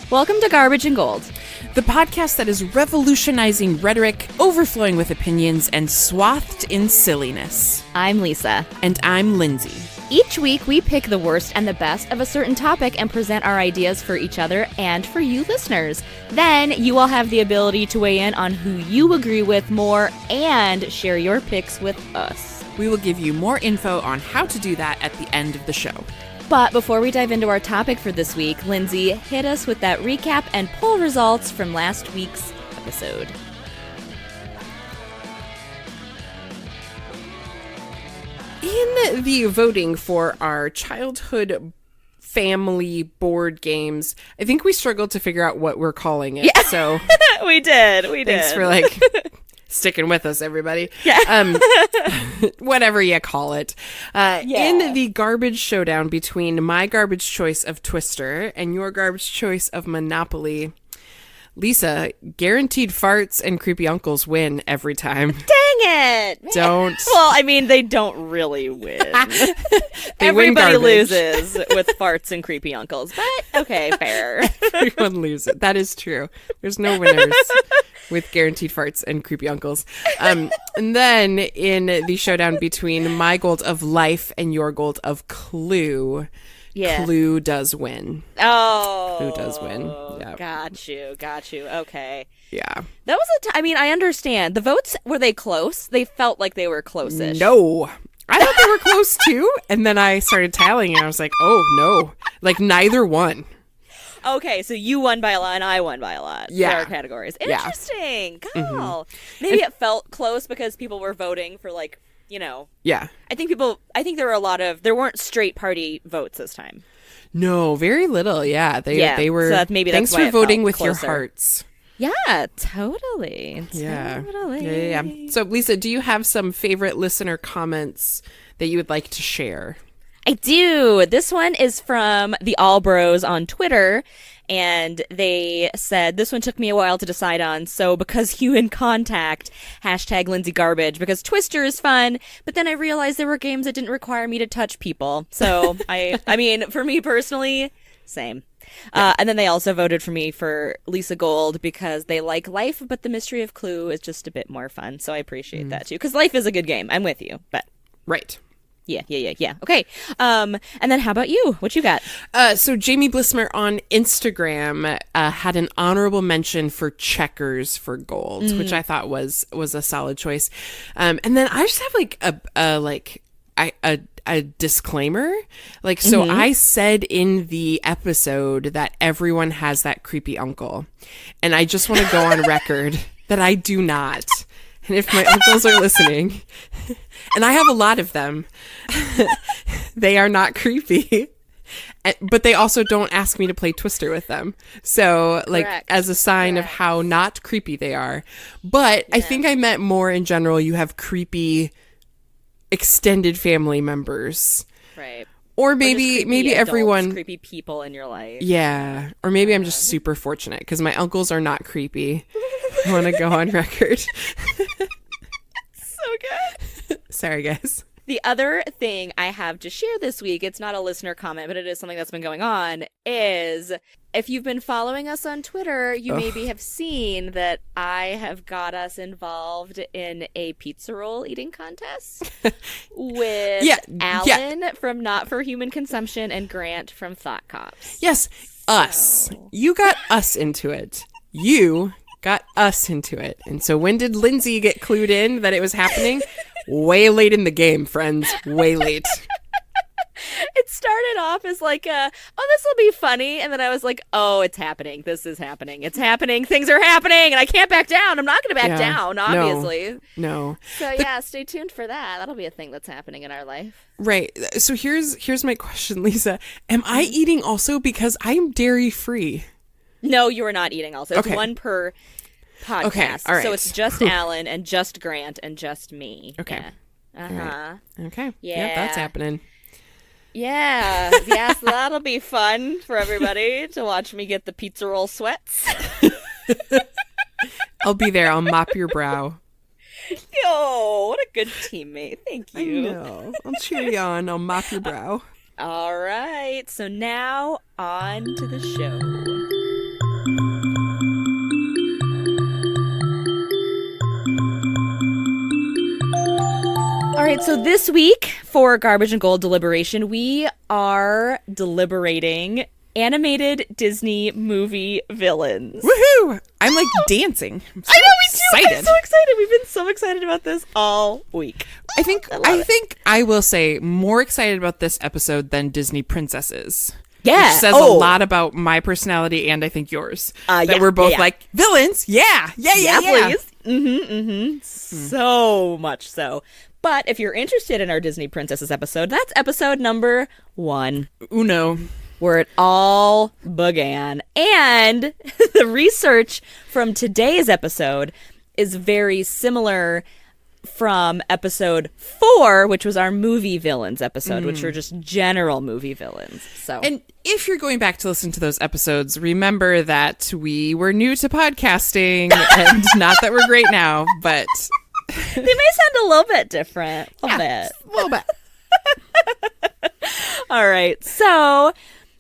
Welcome to Garbage and Gold, the podcast that is revolutionizing rhetoric, overflowing with opinions, and swathed in silliness. I'm Lisa. And I'm Lindsey. Each week, we pick the worst and the best of a certain topic and present our ideas for each other and for you listeners. Then, you will have the ability to weigh in on who you agree with more and share your picks with us. We will give you more info on how to do that at the end of the show. But before we dive into our topic for this week, Lindsey, hit us with that recap and poll results from last week's episode. In the voting for our childhood family board games, I think we struggled to figure out what we're calling it. Yeah. So we did. Thanks for sticking with us, everybody. Yeah. Whatever you call it. In the garbage showdown between my garbage choice of Twister and your garbage choice of Monopoly, Lisa, guaranteed farts and creepy uncles win every time. Dang it! Man. Don't. Well, I mean, they don't really win. Everybody loses with farts and creepy uncles, but okay, fair. Everyone loses. That is true. There's no winners with guaranteed farts and creepy uncles. And then in the showdown between my gold of life and your gold of clue, Clue does win. Oh. Clue does win. Yeah. Got you. Okay. Yeah. That was I understand. The votes, were they close? They felt like they were close-ish. No. I thought they were close too. And then I started tallying and I was like, oh no. Like neither won. Okay, so you won by a lot and I won by a lot. Yeah. For our categories. Interesting. Yeah. Cool. Maybe it felt close because people were voting for Yeah. I think there weren't straight party votes this time. No, very little. Yeah. They were. So maybe that's thanks why for it voting felt with closer. your hearts. Yeah, totally. Yeah. Totally. Yeah. So, Lisa, do you have some favorite listener comments that you would like to share? I do. This one is from the All Bros on Twitter, and they said, this one took me a while to decide on, so because human contact, # Lindsey Garbage, because Twister is fun, but then I realized there were games that didn't require me to touch people. So, I mean, for me personally, same. And then they also voted for me for Lisa Gold because they like Life, but the mystery of Clue is just a bit more fun. So I appreciate that too. Because Life is a good game. I'm with you. But Right. Yeah. Okay. And then how about you? What you got? So Jamie Blissmer on Instagram had an honorable mention for Checkers for gold, which I thought was a solid choice. And then I just have a disclaimer. So I said in the episode that everyone has that creepy uncle. And I just want to go on record that I do not. And if my uncles are listening, and I have a lot of them, they are not creepy. But they also don't ask me to play Twister with them. So, Correct. as a sign of how not creepy they are. But I think I meant more in general, you have creepy extended family members. Right. Or maybe adults, everyone... creepy people in your life. Yeah. Or maybe I'm just super fortunate because my uncles are not creepy. I want to go on record. So good. Sorry, guys. The other thing I have to share this week, it's not a listener comment, but it is something that's been going on, is if you've been following us on Twitter, you maybe have seen that I have got us involved in a pizza roll eating contest with Alan from Not for Human Consumption and Grant from Thought Cops. Yes, us. You got us into it. You got us into it. And so when did Lindsey get clued in that it was happening? Way late in the game, friends. Way late. It started off as this will be funny. And then I was like, oh, it's happening. This is happening. It's happening. Things are happening. And I can't back down. I'm not going to back down, obviously. No. So, stay tuned for that. That'll be a thing that's happening in our life. Right. So here's my question, Lisa. Am I eating also because I'm dairy-free? No, you are not eating also. It's one per podcast. Okay, all right. So it's just Alan and just Grant and just me. Okay. Yeah. Right. Okay. Yeah. Yep, that's happening. Yeah. Yes, that'll be fun for everybody to watch me get the pizza roll sweats. I'll be there. I'll mop your brow. Yo, what a good teammate. Thank you. I know. I'll cheer you on. I'll mop your brow. All right. So now on to the show. right, so this week for Garbage and Gold deliberation, we are deliberating animated Disney movie villains. Woohoo! I'm like dancing. I know, me too. I'm so excited. We've been so excited about this all week. I think I will say more excited about this episode than Disney princesses. Yeah. Which says a lot about my personality and I think yours. That we're both like, villains? Yeah, please. So much so. But if you're interested in our Disney Princesses episode, that's episode number 1. Uno. Where it all began. And the research from today's episode is very similar from episode 4, which was our movie villains episode, which are just general movie villains. So, and if you're going back to listen to those episodes, remember that we were new to podcasting, and not that we're great now, but they may sound a little bit different. A little bit. All right. So,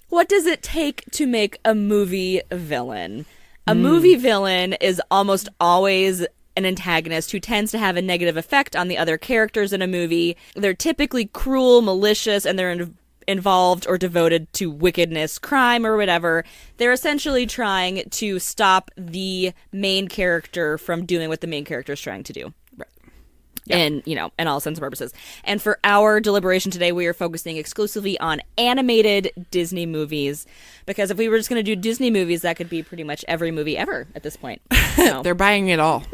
what does it take to make a movie villain? A movie villain is almost always an antagonist who tends to have a negative effect on the other characters in a movie. They're typically cruel, malicious, and they're involved or devoted to wickedness, crime, or whatever. They're essentially trying to stop the main character from doing what the main character is trying to do. Yeah. And, in all sense and purposes. And for our deliberation today, we are focusing exclusively on animated Disney movies. Because if we were just going to do Disney movies, that could be pretty much every movie ever at this point. So. They're buying it all.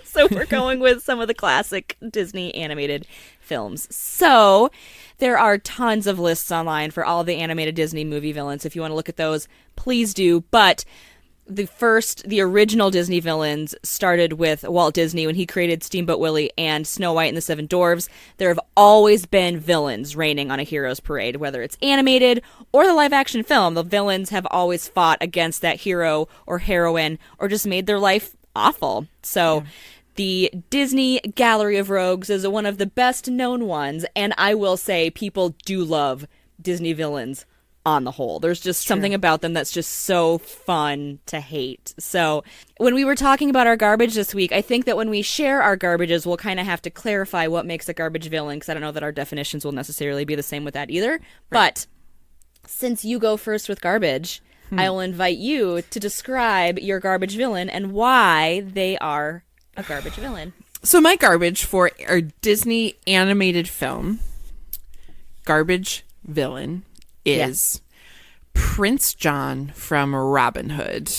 So we're going with some of the classic Disney animated films. So there are tons of lists online for all of the animated Disney movie villains. If you want to look at those, please do. But the original Disney villains started with Walt Disney when he created Steamboat Willie and Snow White and the Seven Dwarfs. There have always been villains reigning on a hero's parade, whether it's animated or the live action film. The villains have always fought against that hero or heroine or just made their life awful. So the Disney Gallery of Rogues is one of the best known ones, and I will say people do love Disney villains on the whole. There's just something about them that's just so fun to hate. So when we were talking about our garbage this week, I think that when we share our garbages, we'll kind of have to clarify what makes a garbage villain, because I don't know that our definitions will necessarily be the same with that either. Right. But since you go first with garbage, I will invite you to describe your garbage villain and why they are a garbage villain. So my garbage for our Disney animated film garbage villain is Prince John from Robin Hood.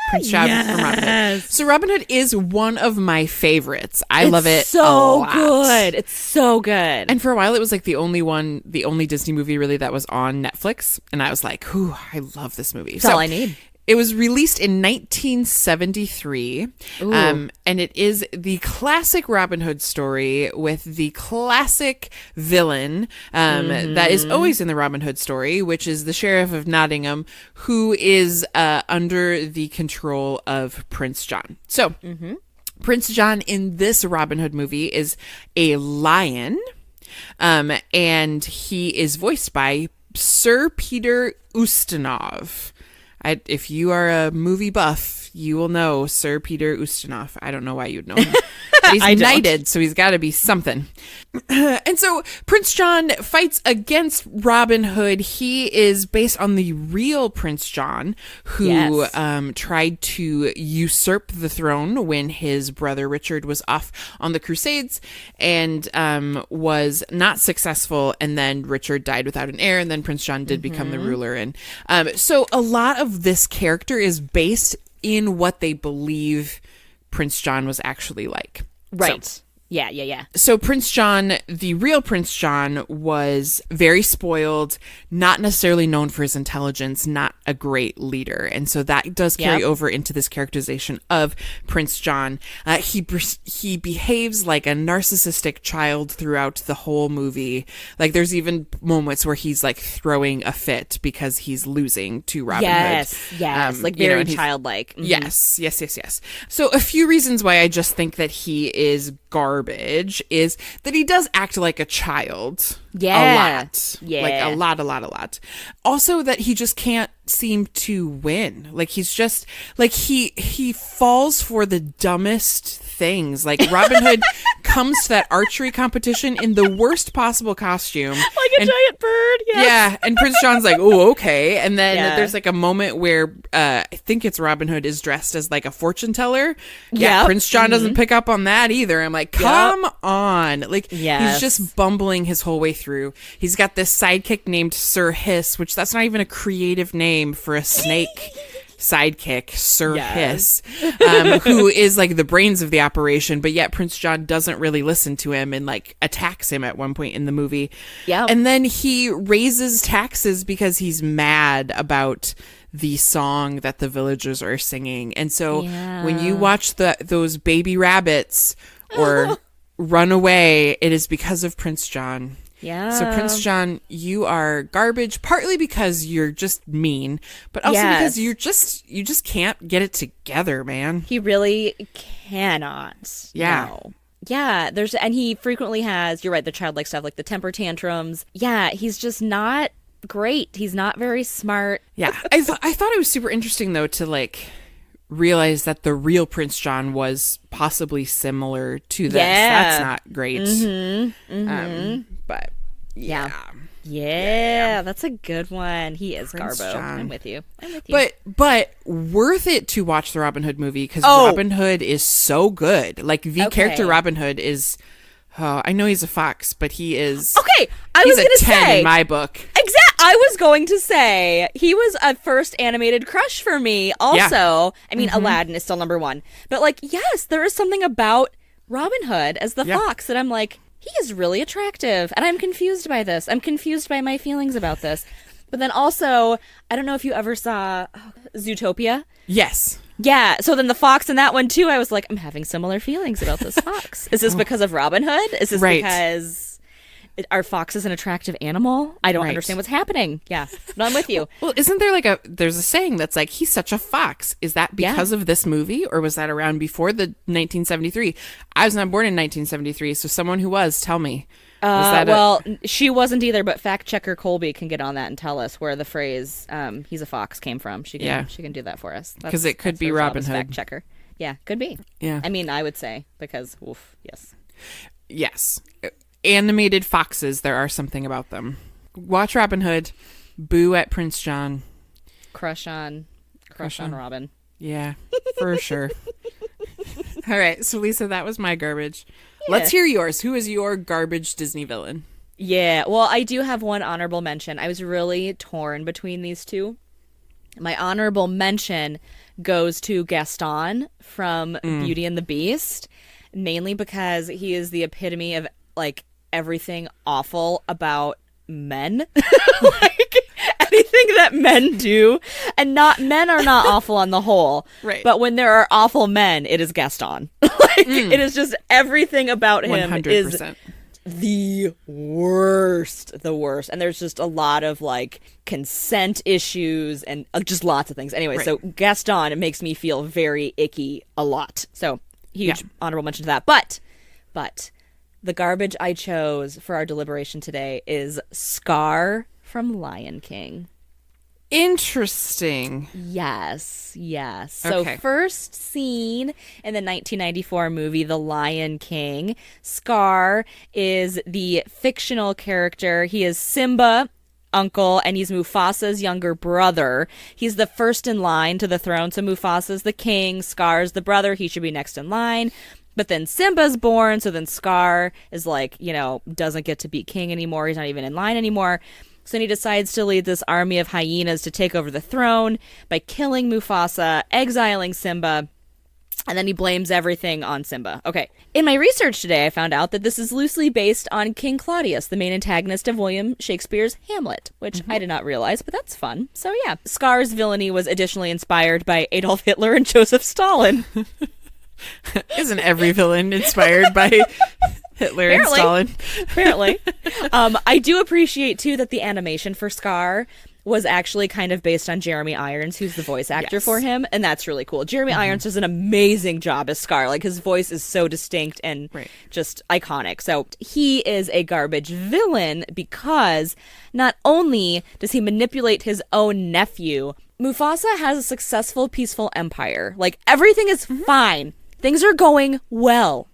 Prince John from Robin Hood. So Robin Hood is one of my favorites. I love it so a lot. Good. It's so good. And for a while it was like the only Disney movie really that was on Netflix. And I was like, "Ooh, I love this movie." That's all I need. It was released in 1973, and it is the classic Robin Hood story with the classic villain that is always in the Robin Hood story, which is the Sheriff of Nottingham, who is under the control of Prince John. So, Prince John in this Robin Hood movie is a lion, and he is voiced by Sir Peter Ustinov. If you are a movie buff, you will know Sir Peter Ustinov. I don't know why you'd know him. But he's knighted, so he's got to be something. And so Prince John fights against Robin Hood. He is based on the real Prince John, who tried to usurp the throne when his brother Richard was off on the Crusades and was not successful. And then Richard died without an heir, and then Prince John did become the ruler. And so a lot of this character is based in what they believe Prince John was actually like. Right. So, Yeah. So Prince John, the real Prince John, was very spoiled, not necessarily known for his intelligence, not a great leader. And so that does carry over into this characterization of Prince John. He behaves like a narcissistic child throughout the whole movie. Like there's even moments where he's like throwing a fit because he's losing to Robin Hood. Yes, like very childlike. Mm-hmm. Yes. So a few reasons why I just think that he is garbage is that he does act like a child. Yeah. a lot. Yeah. Like a lot. Also that he just can't seem to win. Like he's just like he falls for the dumbest things. Like Robin Hood comes to that archery competition in the worst possible costume. Like a giant bird. Yes. Yeah. And Prince John's like, oh, okay. And then there's like a moment where I think it's Robin Hood is dressed as like a fortune teller. Yeah. Yep. Prince John doesn't pick up on that either. I'm like, come on. Like Yes. he's just bumbling his whole way through. He's got this sidekick named Sir Hiss, which that's not even a creative name for a snake sidekick, Sir Hiss, who is like the brains of the operation, but yet Prince John doesn't really listen to him and like attacks him at one point in the movie. Yeah. And then he raises taxes because he's mad about the song that the villagers are singing. And so when you watch those baby rabbits or run away, it is because of Prince John. Yeah. So Prince John, you are garbage, partly because you're just mean, but also because you just can't get it together, man. He really cannot. Yeah. No. Yeah, and he frequently has, you're right, the childlike stuff, like the temper tantrums. Yeah, he's just not great. He's not very smart. Yeah. I thought it was super interesting though to like realize that the real Prince John was possibly similar to this. Yeah. That's not great. But yeah, that's a good one. He is Prince Garbo. John. I'm with you. But worth it to watch the Robin Hood movie because Robin Hood is so good. Like the character Robin Hood is. Oh, I know he's a fox, but he is. Okay, he's a 10 in my book. Exactly. I was going to say he was a first animated crush for me. Also, I mean, Aladdin is still number one, but like, yes, there is something about Robin Hood as the fox that I'm like, he is really attractive, and I'm confused by this. I'm confused by my feelings about this. But then also, I don't know if you ever saw Zootopia. Yes. Yeah, so then the fox in that one too, I was like, I'm having similar feelings about this fox. Is this because of Robin Hood? Is this because are foxes an attractive animal? I don't understand what's happening. Yeah, but I'm with you. Well, isn't there there's a saying that's like, he's such a fox. Is that because of this movie, or was that around before the 1973? I was not born in 1973, so someone who was, tell me. She wasn't either, but fact checker Colby can get on that and tell us where the phrase "he's a fox" came from. She can do that for us because it could be Robin Hood. Fact checker, yeah, could be. Yeah, I mean, I would say because yes, animated foxes. There are something about them. Watch Robin Hood, boo at Prince John, crush on Robin. Yeah, for sure. All right, so Lisa, that was my garbage. Let's hear yours. Who is your garbage Disney villain? Yeah, well, I do have one honorable mention. I was really torn between these two. My honorable mention goes to Gaston from Beauty and the Beast, mainly because he is the epitome of, like, everything awful about men. Like, anything that men do. And men are not awful on the whole. Right. But when there are awful men, it is Gaston. It is just everything about him 100%. Is the worst. And there's just a lot of like consent issues and just lots of things. Anyway, so Gaston, it makes me feel very icky a lot. So huge honorable mention to that. But the garbage I chose for our deliberation today is Scar from Lion King. Interesting. Yes. So first seen in the 1994 movie The Lion King, Scar is the fictional character. He is Simba, uncle, and he's Mufasa's younger brother. He's the first in line to the throne, so Mufasa's the king, Scar's the brother. He should be next in line. But then Simba's born, so then Scar is like, doesn't get to be king anymore. He's not even in line anymore. So then he decides to lead this army of hyenas to take over the throne by killing Mufasa, exiling Simba, and then he blames everything on Simba. Okay. In my research today, I found out that this is loosely based on King Claudius, the main antagonist of William Shakespeare's Hamlet, which I did not realize, but that's fun. So yeah. Scar's villainy was additionally inspired by Adolf Hitler and Joseph Stalin. Isn't every villain inspired by Hitler and Stalin? Apparently. I do appreciate, too, that the animation for Scar was actually kind of based on Jeremy Irons, who's the voice actor Yes. for him, and that's really cool. Jeremy Irons does an amazing job as Scar. Like, his voice is so distinct and just iconic. So he is a garbage villain because not only does he manipulate his own nephew, Mufasa has a successful, peaceful empire. Like, everything is fine. Things are going well.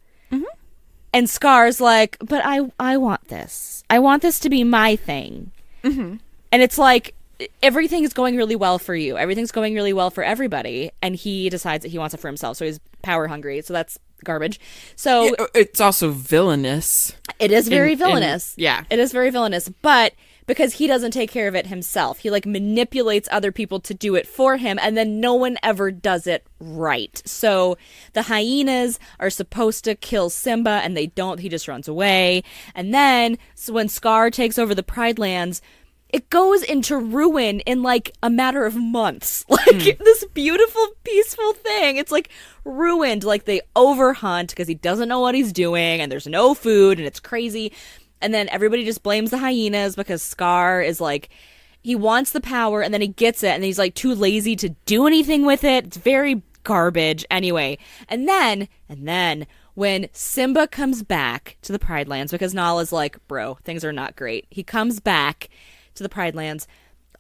And Scar's like, but I want this. I want this to be my thing. And it's like, everything is going really well for you. Everything's going really well for everybody. And he decides that he wants it for himself. So he's power hungry. So that's garbage. So it's also villainous. It is very villainous. Yeah. It is very villainous. But because he doesn't take care of it himself, he like manipulates other people to do it for him. And then no one ever does it right. So the hyenas are supposed to kill Simba and they don't. He just runs away. And then so when Scar takes over the Pride Lands, it goes into ruin in like a matter of months. Like this beautiful, peaceful thing. It's like ruined. Like they overhunt because he doesn't know what he's doing and there's no food and it's crazy. And then everybody just blames the hyenas because Scar is like, he wants the power and then he gets it and he's like too lazy to do anything with it. It's very garbage anyway. And then when Simba comes back to the Pride Lands, because Nala's like, bro, things are not great. He comes back to the Pride Lands.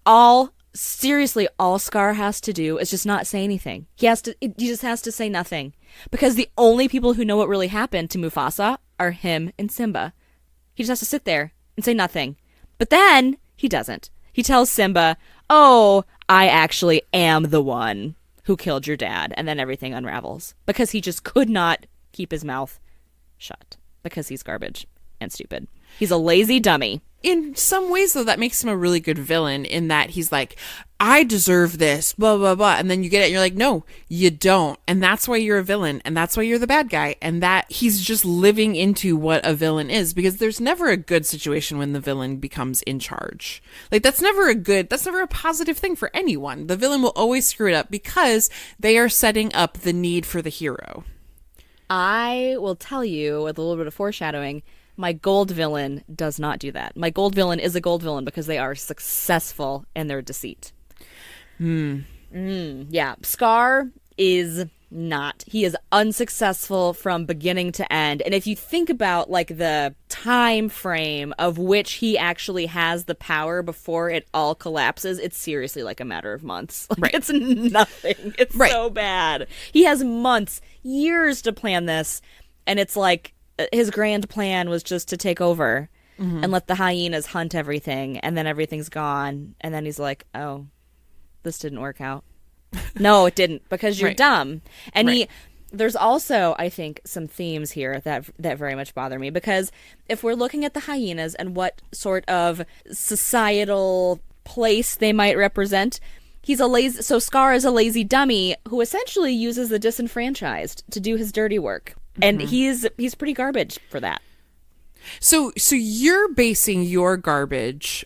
All Scar has to do is just not say anything. He just has to say nothing, because the only people who know what really happened to Mufasa are him and Simba. He just has to sit there and say nothing. But then he doesn't. He tells Simba, "Oh, I actually am the one who killed your dad," and then everything unravels because he just could not keep his mouth shut because he's garbage and stupid. He's a lazy dummy. In some ways, though, that makes him a really good villain in that he's like, I deserve this, blah, blah, blah. And then you get it and you're like, no, you don't. And that's why you're a villain. And that's why you're the bad guy. And that he's just living into what a villain is, because there's never a good situation when the villain becomes in charge. Like, that's never a positive thing for anyone. The villain will always screw it up because they are setting up the need for the hero. I will tell you, with a little bit of foreshadowing, my gold villain does not do that. My gold villain is a gold villain because they are successful in their deceit. Yeah. Scar is not. He is unsuccessful from beginning to end. And if you think about like the time frame of which he actually has the power before it all collapses, it's seriously like a matter of months. Like, it's nothing. It's so bad. He has months, years to plan this. And it's like, his grand plan was just to take over and let the hyenas hunt everything, and then everything's gone, and then he's like, oh, this didn't work out. No, it didn't, because you're dumb. And there's also, I think, some themes here that very much bother me, because if we're looking at the hyenas and what sort of societal place they might represent, so Scar is a lazy dummy who essentially uses the disenfranchised to do his dirty work. And he's pretty garbage for that. So you're basing your garbage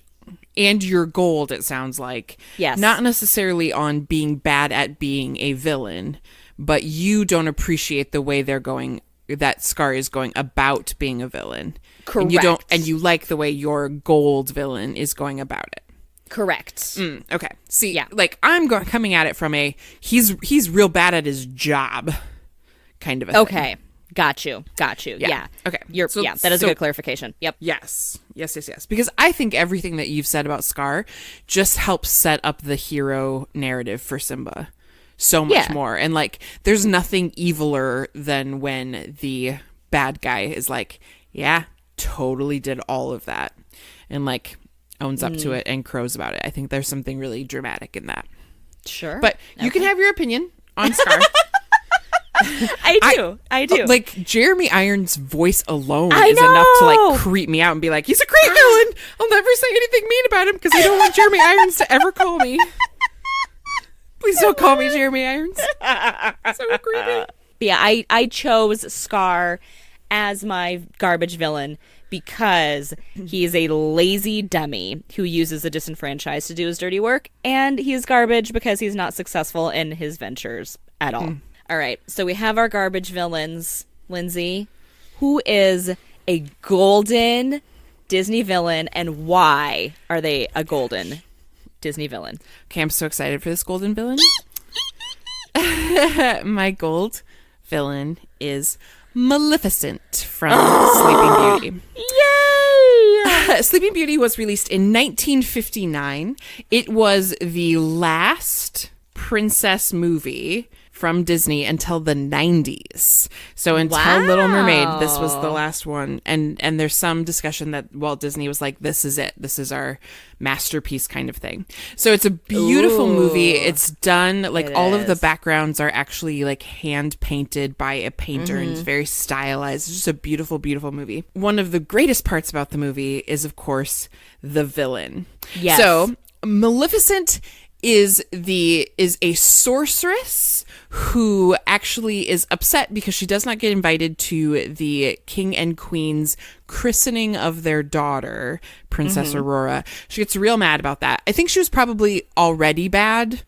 and your gold, it sounds like, not necessarily on being bad at being a villain, but you don't appreciate the way that Scar is going about being a villain. Correct. And you like the way your gold villain is going about it. Correct. Okay. See, like I'm coming at it from he's real bad at his job kind of a thing. Got you. Yeah. Okay. That is a good clarification. Yep. Yes. Because I think everything that you've said about Scar just helps set up the hero narrative for Simba so much more. And like, there's nothing eviler than when the bad guy is like, yeah, totally did all of that, and like owns up to it and crows about it. I think there's something really dramatic in that. Sure. But you can have your opinion on Scar. I do. Like, Jeremy Irons' voice alone is enough to like creep me out and be like, he's a great villain. I'll never say anything mean about him because I don't want Jeremy Irons to ever call me. Please don't call me Jeremy Irons. So creepy. Yeah, I chose Scar as my garbage villain because he is a lazy dummy who uses the disenfranchised to do his dirty work, and he's garbage because he's not successful in his ventures at all. All right, so we have our garbage villains. Lindsey, who is a golden Disney villain, and why are they a golden Disney villain. Okay, I'm so excited for this golden villain. My gold villain is Maleficent from Sleeping Beauty. Yay! Sleeping Beauty was released in 1959. It was the last princess movie from Disney until the 90s. So until Little Mermaid, this was the last one. And there's some discussion that Walt Disney was like, this is it. This is our masterpiece kind of thing. So it's a beautiful movie. It's done, like all of the backgrounds are actually like hand painted by a painter and it's very stylized. It's just a beautiful, beautiful movie. One of the greatest parts about the movie is, of course, the villain. Yes. So Maleficent is a sorceress who actually is upset because she does not get invited to the king and queen's christening of their daughter, Princess Aurora. She gets real mad about that. I think she was probably already bad.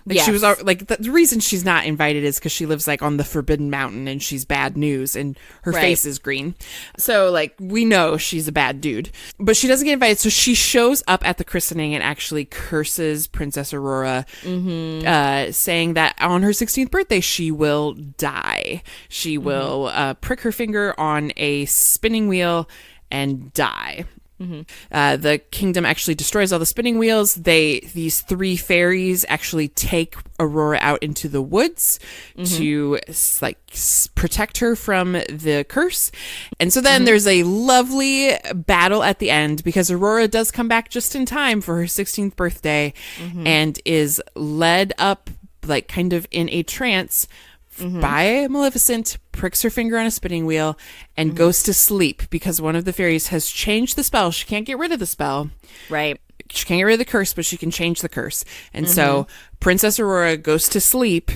Like she was like the reason she's not invited is because she lives like on the Forbidden Mountain and she's bad news and her face is green. So like we know she's a bad dude, but she doesn't get invited. So she shows up at the christening and actually curses Princess Aurora, saying that on her 16th birthday she will die. She will prick her finger on a spinning wheel and die. The kingdom actually destroys all the spinning wheels. These three fairies actually take Aurora out into the woods to like protect her from the curse. And so then there's a lovely battle at the end because Aurora does come back just in time for her 16th birthday and is led up like kind of in a trance by Maleficent, pricks her finger on a spinning wheel, and goes to sleep because one of the fairies has changed the spell. She can't get rid of the spell. Right. She can't get rid of the curse, but she can change the curse. And so Princess Aurora goes to sleep,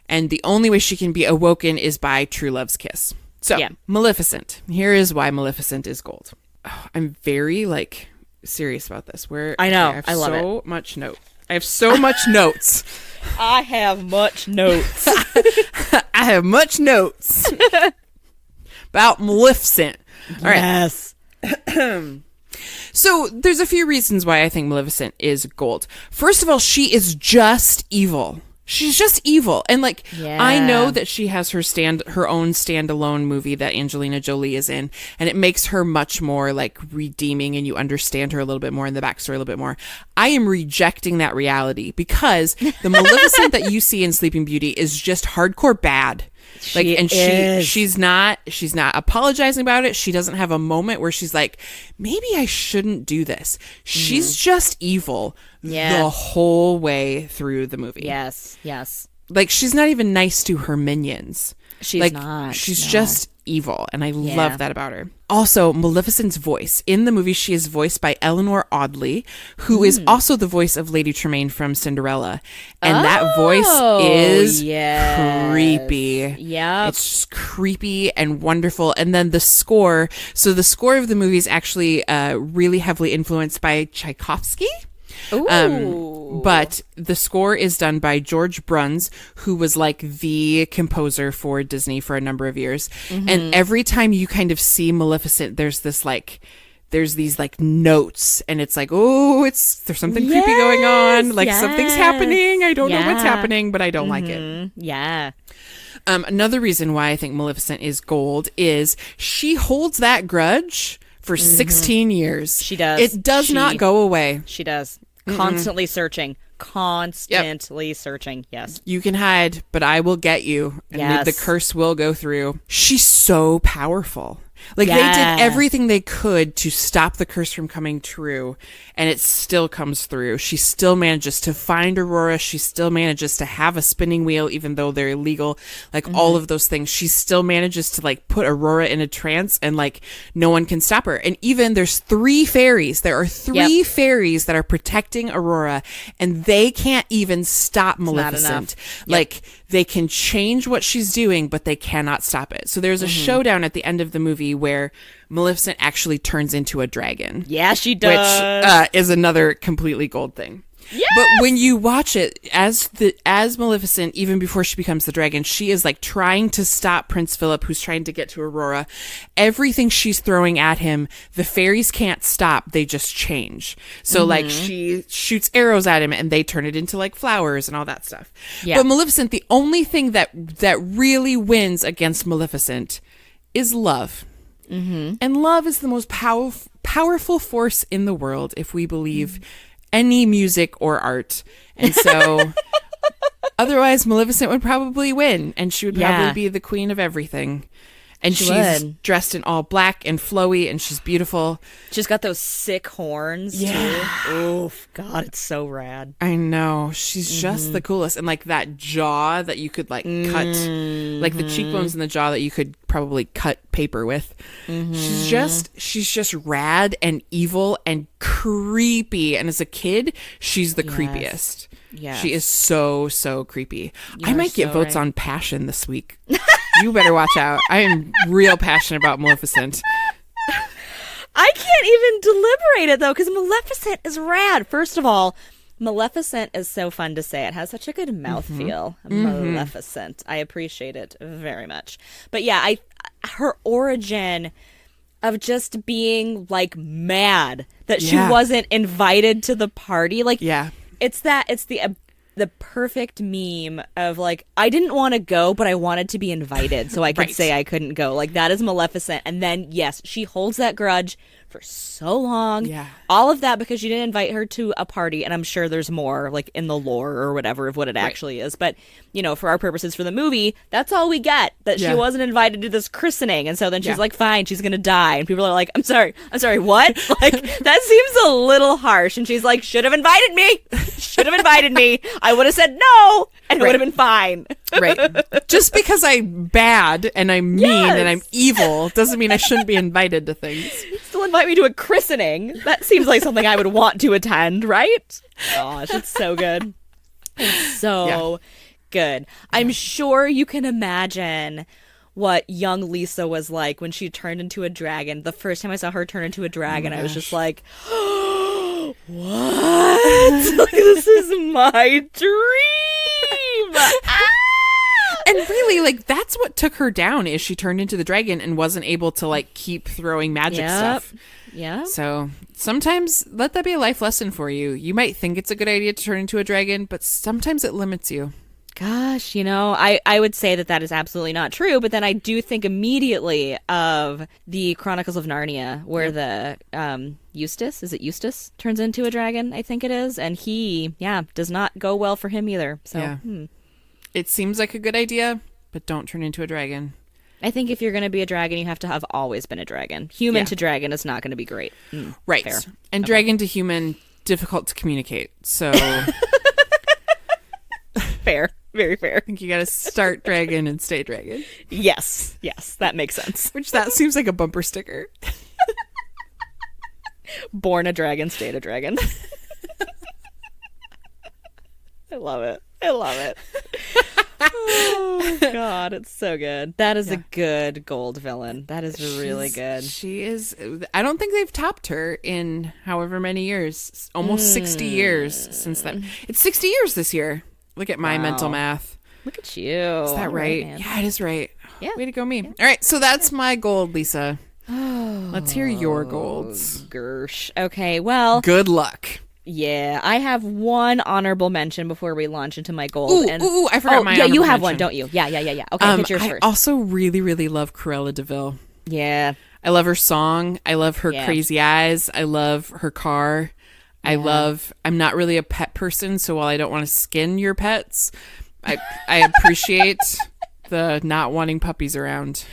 and the only way she can be awoken is by true love's kiss. So, Maleficent. Here is why Maleficent is gold. Oh, I'm very, like, serious about this. I know. I have I love so much note. I have so much notes. I have much notes. I have much notes about Maleficent. All right. Yes. So there's a few reasons why I think Maleficent is gold. First of all, she is just evil. She's just evil. And like, I know that she has her own standalone movie that Angelina Jolie is in, and it makes her much more like redeeming and you understand her a little bit more in the backstory a little bit more. I am rejecting that reality because the Maleficent that you see in Sleeping Beauty is just hardcore bad. She's not apologizing about it. She doesn't have a moment where she's like, maybe I shouldn't do this. She's just evil the whole way through the movie. Yes. Like she's not even nice to her minions. She's not. She's just evil, and I love that about her. Also, Maleficent's voice. In the movie, she is voiced by Eleanor Audley, who is also the voice of Lady Tremaine from Cinderella. And that voice is creepy. Yeah. It's just creepy and wonderful. And then the score. So the score of the movie is actually really heavily influenced by Tchaikovsky. But the score is done by George Bruns, who was like the composer for Disney for a number of years. And every time you kind of see Maleficent, there's these like notes, and it's like, oh, there's something creepy going on. Like something's happening. I don't know what's happening, but I don't like it. Yeah. Another reason why I think Maleficent is gold is she holds that grudge for 16 years. She does. It does not go away. She does. Constantly searching. Searching. Yes. You can hide, but I will get you. And the curse will go through. She's so powerful. Like they did everything they could to stop the curse from coming true, and it still comes through. She still manages to find Aurora. She still manages to have a spinning wheel, even though they're illegal. Like all of those things, she still manages to like put Aurora in a trance, and like no one can stop her. And even there's three fairies. There are three fairies that are protecting Aurora, and they can't even stop Maleficent. Like they can change what she's doing, but they cannot stop it. So there's a showdown at the end of the movie where Maleficent actually turns into a dragon. Yeah, she does. Which is another completely gold thing. Yes! But when you watch it as Maleficent, even before she becomes the dragon, she is like trying to stop Prince Philip, who's trying to get to Aurora. Everything she's throwing at him, the fairies can't stop. They just change. So like she shoots arrows at him and they turn it into like flowers and all that stuff. Yeah. But Maleficent, the only thing that really wins against Maleficent is love. And love is the most powerful force in the world if we believe any music or art. And so otherwise Maleficent would probably win, and she would probably be the queen of everything. And she's dressed in all black and flowy, and she's beautiful. She's got those sick horns, too. Oof, God, it's so rad. I know. She's just the coolest. And, like, that jaw that you could, like, cut. Like, the cheekbones in the jaw that you could probably cut paper with. She's just rad and evil and creepy. And as a kid, she's the creepiest. Yeah. She is so, so creepy. I might get votes on Passion this week. You better watch out. I am real passionate about Maleficent. I can't even deliberate it, though, because Maleficent is rad. First of all, Maleficent is so fun to say. It has such a good mouthfeel. Maleficent. I appreciate it very much. But yeah, her origin of just being, like, mad that she wasn't invited to the party. Like, it's the perfect meme of, like, I didn't want to go, but I wanted to be invited so I could say I couldn't go. Like, that is Maleficent. And then, yes, she holds that grudge for so long. Yeah. All of that because you didn't invite her to a party. And I'm sure there's more, like, in the lore or whatever of what it actually is. But, you know, for our purposes for the movie, that's all we get. That she wasn't invited to this christening. And so then she's like, fine, she's going to die. And people are like, I'm sorry, what? Like, that seems a little harsh. And she's like, should have invited me. I would have said no, and it would have been fine. Right. Just because I'm bad and I'm mean and I'm evil doesn't mean I shouldn't be invited to things. Still invite me to a christening. That seems like something I would want to attend, right? Gosh, it's so good. It's so good. I'm sure you can imagine what young Lisa was like when she turned into a dragon. The first time I saw her turn into a dragon, I was just like, what? Like, this is my dream. And really, like, that's what took her down, is she turned into the dragon and wasn't able to, like, keep throwing magic stuff. Yeah. So sometimes let that be a life lesson for you. You might think it's a good idea to turn into a dragon, but sometimes it limits you. Gosh, you know, I would say that is absolutely not true, but then I do think immediately of the Chronicles of Narnia, where the Eustace turns into a dragon, I think it is, and he, does not go well for him either. So it seems like a good idea, but don't turn into a dragon. I think if you're going to be a dragon, you have to have always been a dragon. Human to dragon is not going to be great. Right. Fair. And dragon to human, difficult to communicate. So fair. Very fair. I think you got to start dragon and stay dragon. Yes, that makes sense. Which that seems like a bumper sticker. Born a dragon, stayed a dragon. I love it. Oh, God, it's so good. That is a good Gold villain. That is really good. She is. I don't think they've topped her in however many years. Almost 60 years since that. It's 60 years this year. Look at my mental math. Look at you. Is that right? Yeah, it is right. Yeah. Way to go, me. Yeah. All right, so that's my gold, Lisa. Let's hear your golds. Gersh. Okay, well. Good luck. Yeah, I have one honorable mention before we launch into my gold. Ooh, I forgot my honorable mention. You have mention. one, don't you? Yeah. Okay, hit yours first. I also really, really love Cruella de Vil. Yeah. I love her song. I love her crazy eyes. I love her car. I'm not really a pet person, so while I don't want to skin your pets, I appreciate the not wanting puppies around.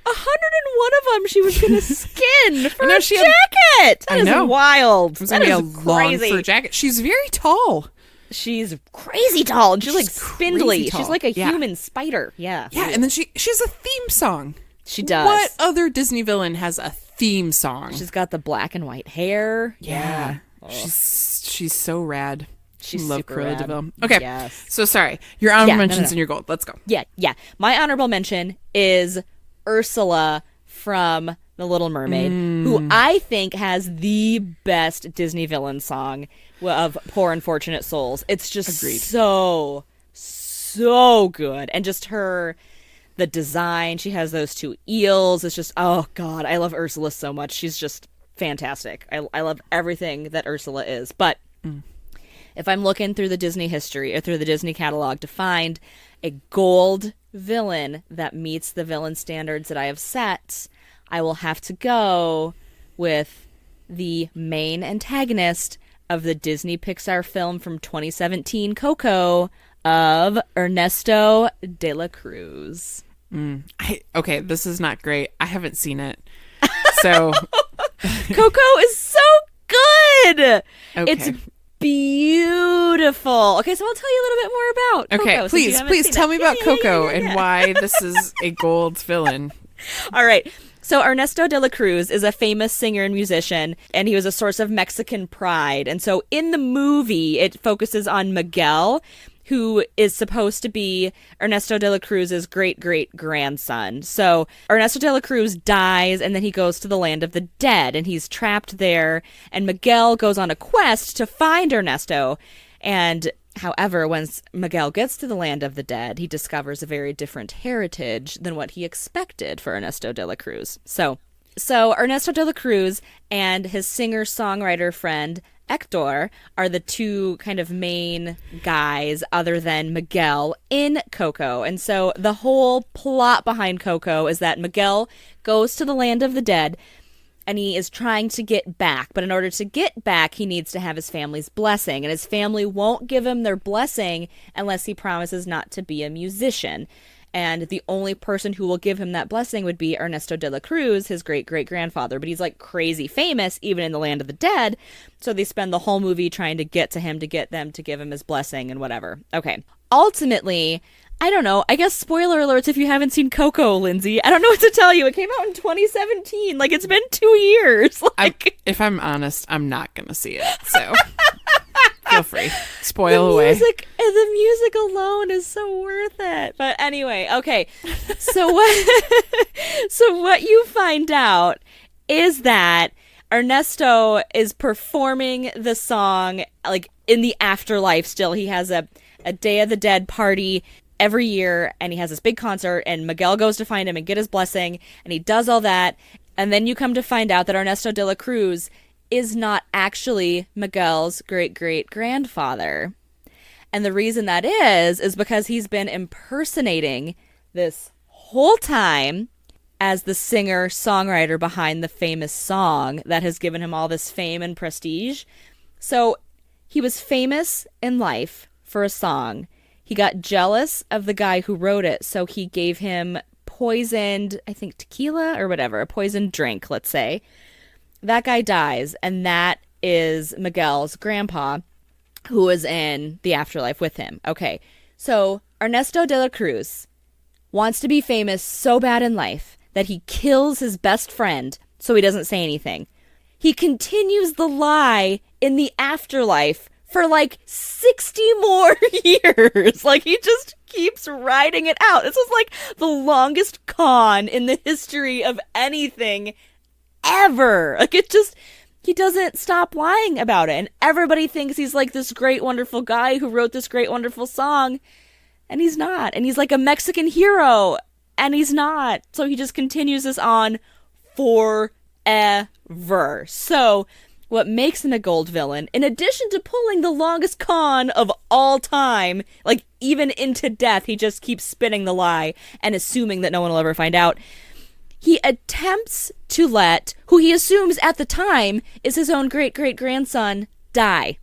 101 of them she was going to skin for a jacket. That is wild. It was going to be a long fur jacket. She's very tall. She's crazy tall, and she's like spindly. She's like a human spider. Yeah. Yeah, and then she has a theme song. She does. What other Disney villain has a theme song? She's got the black and white hair. Yeah. She's so rad. She's love super Cruella rad. de Vil. Okay. Yes. So sorry. Your honorable mentions and your gold. Let's go. Yeah. My honorable mention is Ursula from The Little Mermaid, who I think has the best Disney villain song of Poor Unfortunate Souls. It's just so good. And just the design, she has those two eels. It's just, oh God, I love Ursula so much. She's just fantastic. I love everything that Ursula is. But if I'm looking through the Disney history or through the Disney catalog to find a gold villain that meets the villain standards that I have set, I will have to go with the main antagonist of the Disney Pixar film from 2017, Coco, of Ernesto de la Cruz. Okay, this is not great. I haven't seen it. So Coco is so good. Okay. It's beautiful. Okay, so I'll tell you a little bit more about Coco. Okay, please tell me about Coco and why this is a gold villain. All right. So Ernesto de la Cruz is a famous singer and musician, and he was a source of Mexican pride. And so in the movie, it focuses on Miguel, who is supposed to be Ernesto de la Cruz's great-great-grandson. So Ernesto de la Cruz dies, and then he goes to the land of the dead, and he's trapped there. And Miguel goes on a quest to find Ernesto. And however, once Miguel gets to the land of the dead, he discovers a very different heritage than what he expected for Ernesto de la Cruz. So Ernesto de la Cruz and his singer-songwriter friend Hector are the two kind of main guys other than Miguel in Coco. And so the whole plot behind Coco is that Miguel goes to the land of the dead and he is trying to get back. But in order to get back, he needs to have his family's blessing. And his family won't give him their blessing unless he promises not to be a musician. And the only person who will give him that blessing would be Ernesto de la Cruz, his great-great-grandfather. But he's like crazy famous, even in the land of the dead. So they spend the whole movie trying to get to him, to get them to give him his blessing and whatever. Okay. Ultimately, I don't know. I guess spoiler alerts if you haven't seen Coco, Lindsay. I don't know what to tell you. It came out in 2017. Like, it's been 2 years. If I'm honest, I'm not going to see it. So feel free. Spoil the away. The music alone is so worth it. But anyway, okay. So what you find out is that Ernesto is performing the song like in the afterlife still. He has a Day of the Dead party every year, and he has this big concert, and Miguel goes to find him and get his blessing, and he does all that, and then you come to find out that Ernesto de la Cruz is not actually Miguel's great-great-grandfather. And the reason that is because he's been impersonating this whole time as the singer-songwriter behind the famous song that has given him all this fame and prestige. So he was famous in life for a song. He got jealous of the guy who wrote it, so he gave him poisoned, I think tequila or whatever, a poisoned drink, let's say. That guy dies, and that is Miguel's grandpa, who is in the afterlife with him. Okay, so Ernesto de la Cruz wants to be famous so bad in life that he kills his best friend so he doesn't say anything. He continues the lie in the afterlife for like 60 more years. Like, he just keeps riding it out. This is like the longest con in the history of anything ever. Like, he doesn't stop lying about it. And everybody thinks he's like this great, wonderful guy who wrote this great, wonderful song. And he's not. And he's like a Mexican hero. And he's not. So he just continues this on forever. So what makes him a gold villain, in addition to pulling the longest con of all time, like even into death, he just keeps spinning the lie and assuming that no one will ever find out. He attempts to let who he assumes at the time is his own great-great-grandson die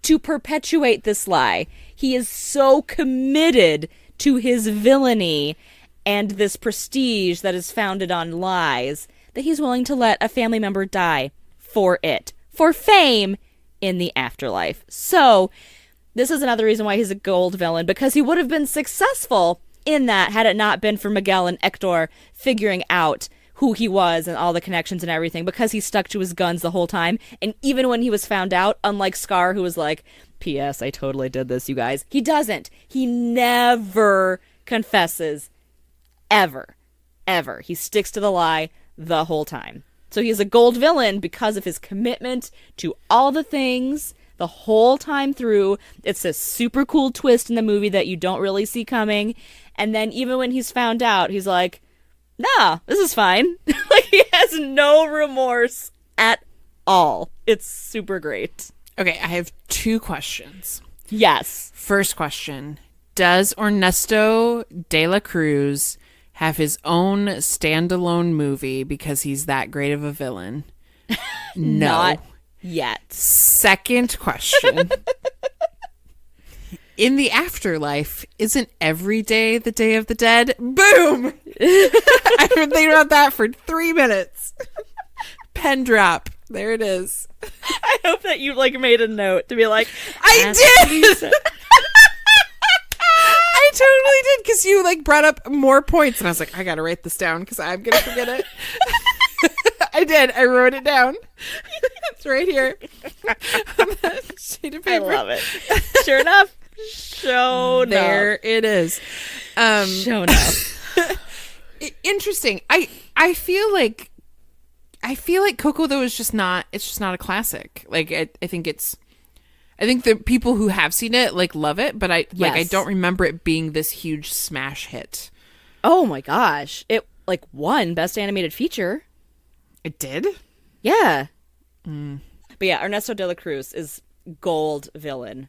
to perpetuate this lie. He is so committed to his villainy and this prestige that is founded on lies that he's willing to let a family member die for it, for fame in the afterlife. So this is another reason why he's a gold villain, because he would have been successful in that had it not been for Miguel and Hector figuring out who he was and all the connections and everything, because he stuck to his guns the whole time. And even when he was found out, unlike Scar, who was like, P.S. I totally did this, you guys, he doesn't. He never confesses. Ever. He sticks to the lie the whole time. So he's a gold villain because of his commitment to all the things the whole time through. It's a super cool twist in the movie that you don't really see coming. And then even when he's found out, he's like, nah, this is fine. Like, he has no remorse at all. It's super great. Okay, I have 2 questions. Yes. First question. Does Ernesto de la Cruz have his own standalone movie because he's that great of a villain? No. Not yet. Second question. In the afterlife, isn't every day the Day of the Dead? Boom! I've been thinking about that for 3 minutes. Pen drop. There it is. I hope that you made a note to be like, I did! I totally did, because you brought up more points, and I was like, I gotta write this down because I'm gonna forget it. I did. I wrote it down. It's right here on that sheet of paper. I love it. Sure enough. There it is. Show enough. Interesting. I feel like Coco though is just not. It's just not a classic. I think the people who have seen it love it, but I don't remember it being this huge smash hit. Oh my gosh. It won Best Animated Feature. It did? Yeah. But yeah, Ernesto de la Cruz is gold villain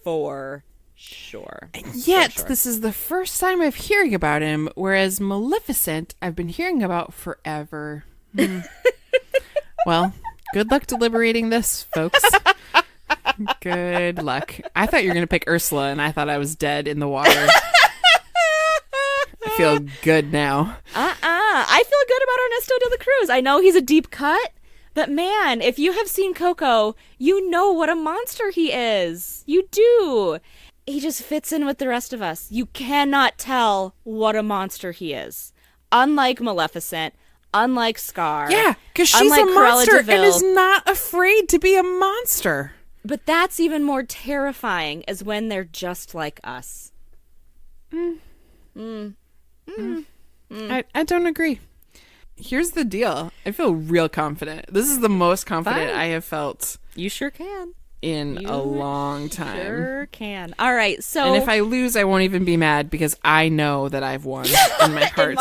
for sure. Yet, this is the first time I'm hearing about him, whereas Maleficent I've been hearing about forever. Well, good luck deliberating this, folks. Good luck. I thought you were going to pick Ursula, and I thought I was dead in the water. I feel good now. I feel good about Ernesto de la Cruz. I know he's a deep cut, but man, if you have seen Coco, you know what a monster he is. You do. He just fits in with the rest of us. You cannot tell what a monster he is. Unlike Maleficent, unlike Scar. Yeah, because she's a monster and is not afraid to be a monster. But that's even more terrifying, is when they're just like us. I don't agree. Here's the deal. I feel real confident. This is the most confident I have felt. You sure can. In a long time. Sure can. All right, so... And if I lose, I won't even be mad because I know that I've won in my heart.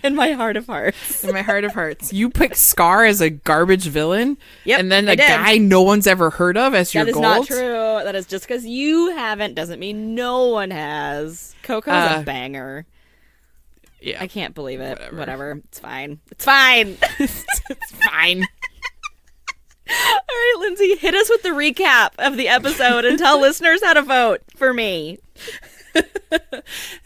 in my heart of hearts. In my heart of hearts. You picked Scar as a garbage villain? Yep, and then a guy no one's ever heard of as your gold? That is not true. That is just because you haven't doesn't mean no one has. Coco's a banger. Yeah. I can't believe it. Whatever. It's fine. It's fine. It's fine. All right, Lindsay, hit us with the recap of the episode and tell listeners how to vote for me.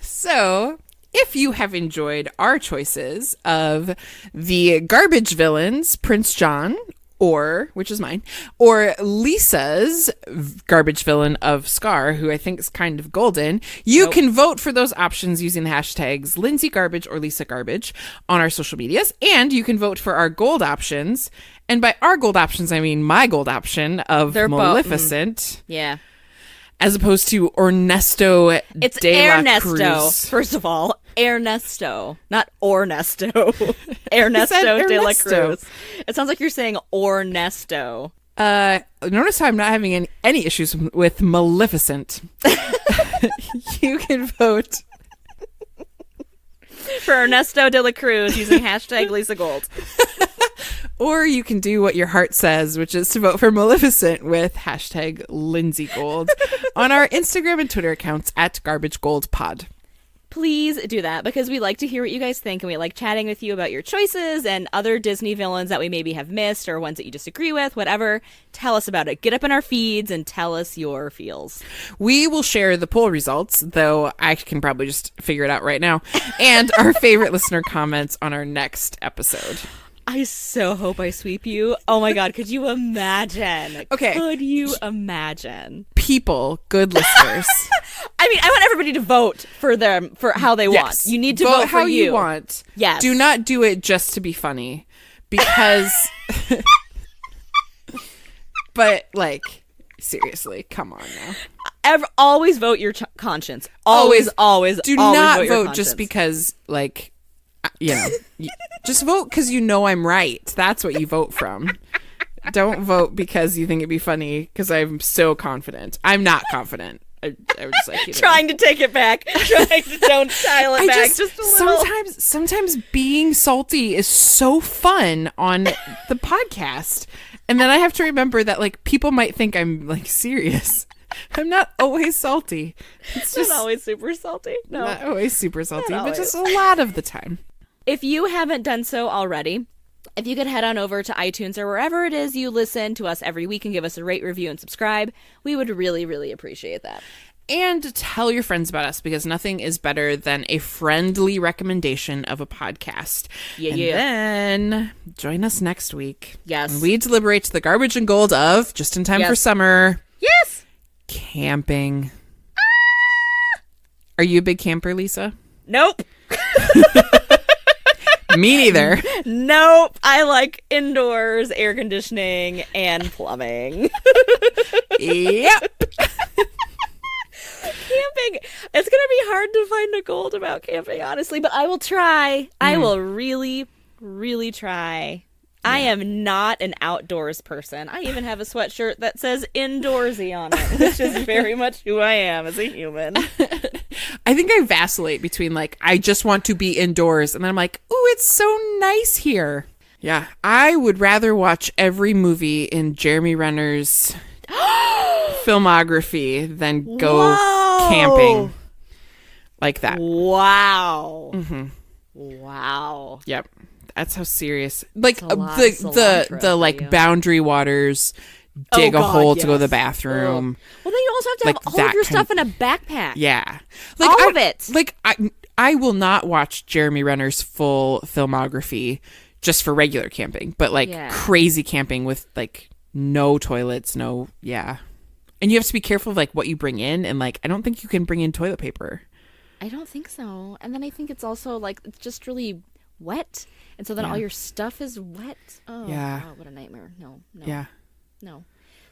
So, if you have enjoyed our choices of the garbage villains, Prince John, which is mine, or Lisa's garbage villain of Scar, who I think is kind of golden, you can vote for those options using the hashtags Lindsey Garbage or Lisa Garbage on our social medias, and you can vote for our gold options. And by our gold options, I mean my gold option of Maleficent. Yeah. As opposed to Ernesto de la Cruz. First of all, Ernesto, not Ornesto. Ernesto de la Cruz. It sounds like you're saying Ornesto. Notice how I'm not having any issues with Maleficent. You can vote for Ernesto de la Cruz using hashtag Lisa Gold. Or you can do what your heart says, which is to vote for Maleficent with hashtag Lindsey Gold on our Instagram and Twitter accounts at GarbageGoldPod. Please do that, because we like to hear what you guys think, and we like chatting with you about your choices and other Disney villains that we maybe have missed or ones that you disagree with, whatever. Tell us about it. Get up in our feeds and tell us your feels. We will share the poll results, though I can probably just figure it out right now, and our favorite listener comments on our next episode. I so hope I sweep you. Oh my God, could you imagine? Okay. Could you imagine? People, good listeners. I mean, I want everybody to vote for them, for how they want. You need to vote for how you want. Yes. Do not do it just to be funny. Because... but, seriously, come on now. Always vote your conscience. Always do always not vote just because, you know, just vote because you know I'm right. That's what you vote from. Don't vote because you think it'd be funny because I'm so confident. I'm not confident. I would just like you to Trying to take it back. Trying to don't dial it back just a little. Sometimes being salty is so fun on the podcast. And then I have to remember that like people might think I'm like serious. I'm not always salty. It's just not always super salty. No. Not always super salty, Not but always. just a lot of the time. If you haven't done so already, if you could head on over to iTunes or wherever it is you listen to us every week and give us a rate, review, and subscribe, we would really, really appreciate that. And tell your friends about us because nothing is better than a friendly recommendation of a podcast. Yeah, and then join us next week. Yes. When we deliberate the garbage and gold of, just in time for summer, Yes. camping. Are you a big camper, Lisa? Nope. Me neither. Nope. I like indoors, air conditioning, and plumbing. Yep. Camping. It's going to be hard to find a gold about camping, honestly, but I will try. I will really, really try. Yeah. I am not an outdoors person. I even have a sweatshirt that says indoorsy on it, which is very much who I am as a human. I think I vacillate between like, I just want to be indoors. And then I'm like, ooh, it's so nice here. Yeah. I would rather watch every movie in Jeremy Renner's filmography than go camping like that. Wow. Mm-hmm. Wow. Yep. That's how serious. Like the like boundary waters, dig a hole to go to the bathroom. Well, then you also have to have all of your stuff in a backpack. Yeah. Like all of it. Like I will not watch Jeremy Renner's full filmography just for regular camping, but like crazy camping with like no toilets, no and you have to be careful of like what you bring in, and like I don't think you can bring in toilet paper. I don't think so. And then I think it's also like it's just really wet, and so then all your stuff is wet. Oh, yeah. God, what a nightmare. No. Yeah. No.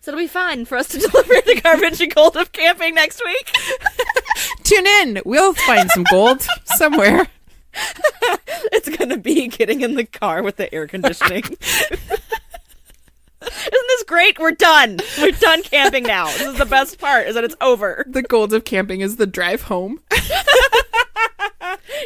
So it'll be fun for us to deliver the garbage and gold of camping next week. Tune in. We'll find some gold somewhere. It's gonna be getting in the car with the air conditioning. Isn't this great? We're done. We're done camping now. This is the best part, is that it's over. The gold of camping is the drive home.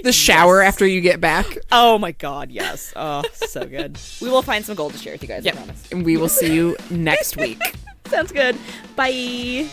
The shower after you get back. Oh my God, yes. Oh, so good. We will find some gold to share with you guys, I promise. And we will see you next week. Sounds good. Bye.